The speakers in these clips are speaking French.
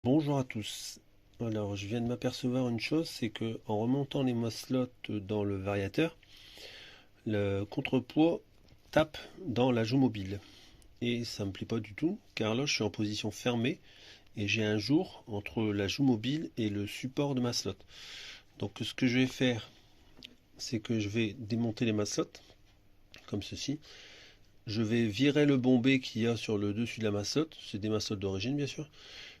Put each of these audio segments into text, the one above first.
Bonjour à tous. Alors, je viens de m'apercevoir une chose, c'est que en remontant les moslots dans le variateur, le contrepoids tape dans la joue mobile. Et ça me plaît pas du tout, car là je suis en position fermée et j'ai un jour entre la joue mobile et le support de ma slot. Donc ce que je vais faire, c'est que je vais démonter les maslots, comme ceci. Je vais virer le bombé qu'il y a sur le dessus de la maslotte, c'est des maslottes d'origine bien sûr.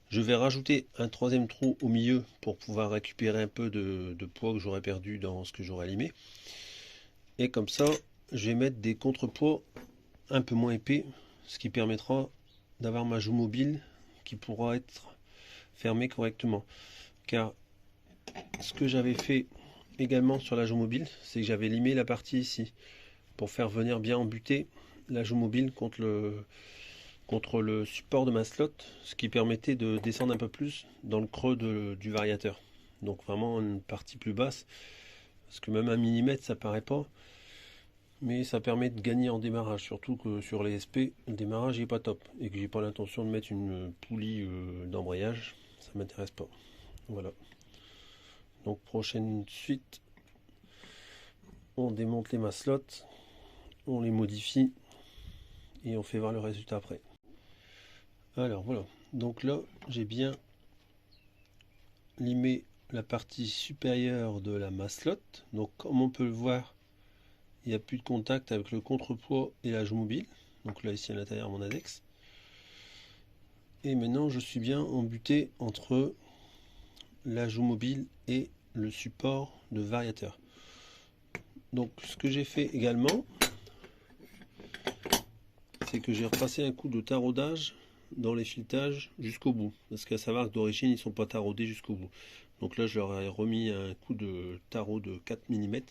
Je vais rajouter un troisième trou au milieu pour pouvoir récupérer un peu de poids que j'aurais perdu dans ce que j'aurais limé. Et comme ça, je vais mettre des contrepoids un peu moins épais, ce qui permettra d'avoir ma joue mobile qui pourra être fermée correctement. Car ce que j'avais fait également sur la joue mobile, c'est que j'avais limé la partie ici pour faire venir bien embuter la joue mobile contre le support de ma slot, ce qui permettait de descendre un peu plus dans le creux du variateur. Donc vraiment une partie plus basse, parce que même un millimètre ça paraît pas, mais ça permet de gagner en démarrage, surtout que sur les SP, le démarrage n'est pas top, et que j'ai pas l'intention de mettre une poulie d'embrayage, ça m'intéresse pas. Voilà. Donc prochaine suite, on démonte les maslots, on les modifie, et on fait voir le résultat après. Alors voilà, donc là j'ai bien limé la partie supérieure de la maslotte. Donc comme on peut le voir, il n'y a plus de contact avec le contrepoids et la joue mobile. Donc là ici à l'intérieur mon index. Et maintenant je suis bien embuté entre la joue mobile et le support de variateur. Donc ce que j'ai fait également, c'est que j'ai repassé un coup de taraudage dans les filetages jusqu'au bout. Parce qu'à savoir que d'origine ils ne sont pas taraudés jusqu'au bout. Donc là je leur ai remis un coup de tarot de 4 mm.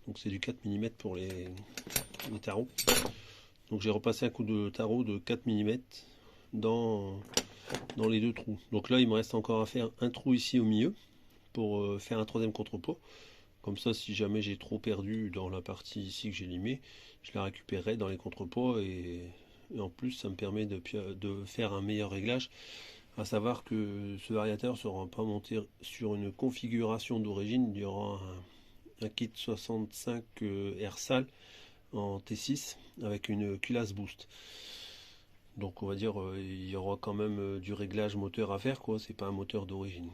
Donc c'est du 4 mm pour les tarots. Donc j'ai repassé un coup de tarot de 4 mm dans les deux trous. Donc là il me reste encore à faire un trou ici au milieu pour faire un troisième contrepoids. Comme ça si jamais j'ai trop perdu dans la partie ici que j'ai limée, je la récupérerai dans les contrepoids et en plus ça me permet de faire un meilleur réglage. À savoir que ce variateur ne sera pas monté sur une configuration d'origine, il y aura un kit 65 RSAL en T6 avec une culasse boost. Donc on va dire il y aura quand même du réglage moteur à faire, quoi. C'est pas un moteur d'origine.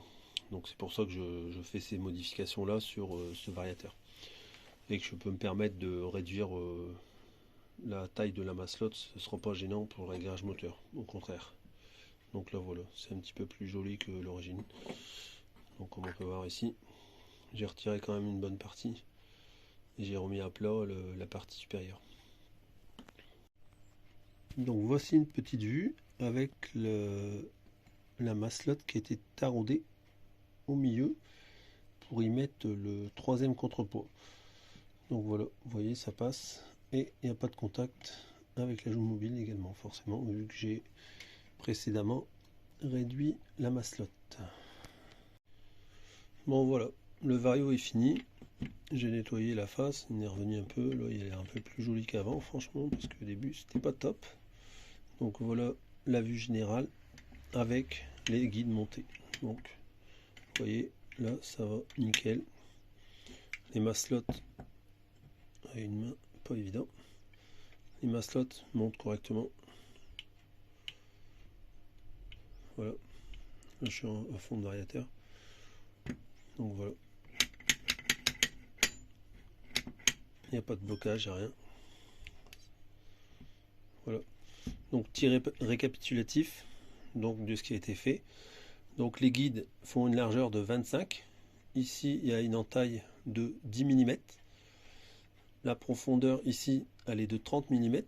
Donc c'est pour ça que je fais ces modifications là sur ce variateur. Et que je peux me permettre de réduire la taille de la maslotte, ce ne sera pas gênant pour le réglage moteur, au contraire. Donc là voilà, c'est un petit peu plus joli que l'origine. Donc comme on peut voir ici, j'ai retiré quand même une bonne partie et j'ai remis à plat la partie supérieure. Donc voici une petite vue avec la maslotte qui a été taraudée au milieu pour y mettre le troisième contrepoids. Donc voilà, vous voyez ça passe et il n'y a pas de contact avec la joue mobile également forcément vu que j'ai précédemment réduit la maslotte. Bon voilà, le vario est fini. J'ai nettoyé la face, il est revenu un peu, là il est un peu plus joli qu'avant franchement parce qu'au début c'était pas top. Donc voilà la vue générale avec les guides montés. Donc vous voyez là ça va nickel. Les maslots à une main, pas évident. Les maslots montent correctement. Voilà. Là je suis à fond de variateur. Donc voilà. Il n'y a pas de blocage, rien. Voilà. Donc petit récapitulatif donc, de ce qui a été fait. Donc les guides font une largeur de 25. Ici il y a une entaille de 10 mm. La profondeur ici elle est de 30 mm.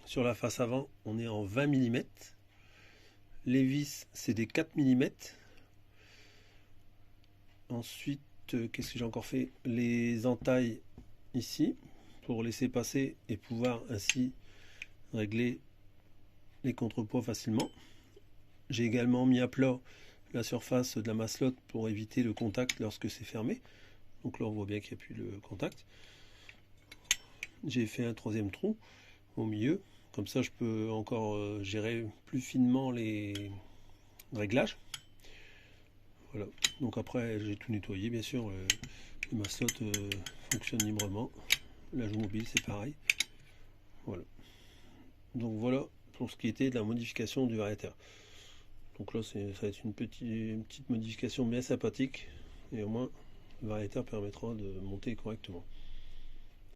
Sur la face avant on est en 20 mm. Les vis c'est des 4 mm. Ensuite qu'est-ce que j'ai encore fait? Les entailles ici pour laisser passer et pouvoir ainsi régler les contrepoids facilement. J'ai également mis à plat la surface de la maslotte pour éviter le contact lorsque c'est fermé. Donc là on voit bien qu'il n'y a plus le contact. J'ai fait un troisième trou au milieu. Comme ça je peux encore gérer plus finement les réglages. Voilà. Donc après j'ai tout nettoyé bien sûr, les maslottes fonctionnent librement. La joue mobile c'est pareil. Voilà. Donc voilà pour ce qui était de la modification du variateur. Donc là ça va être une petite modification bien sympathique et au moins le variateur permettra de monter correctement.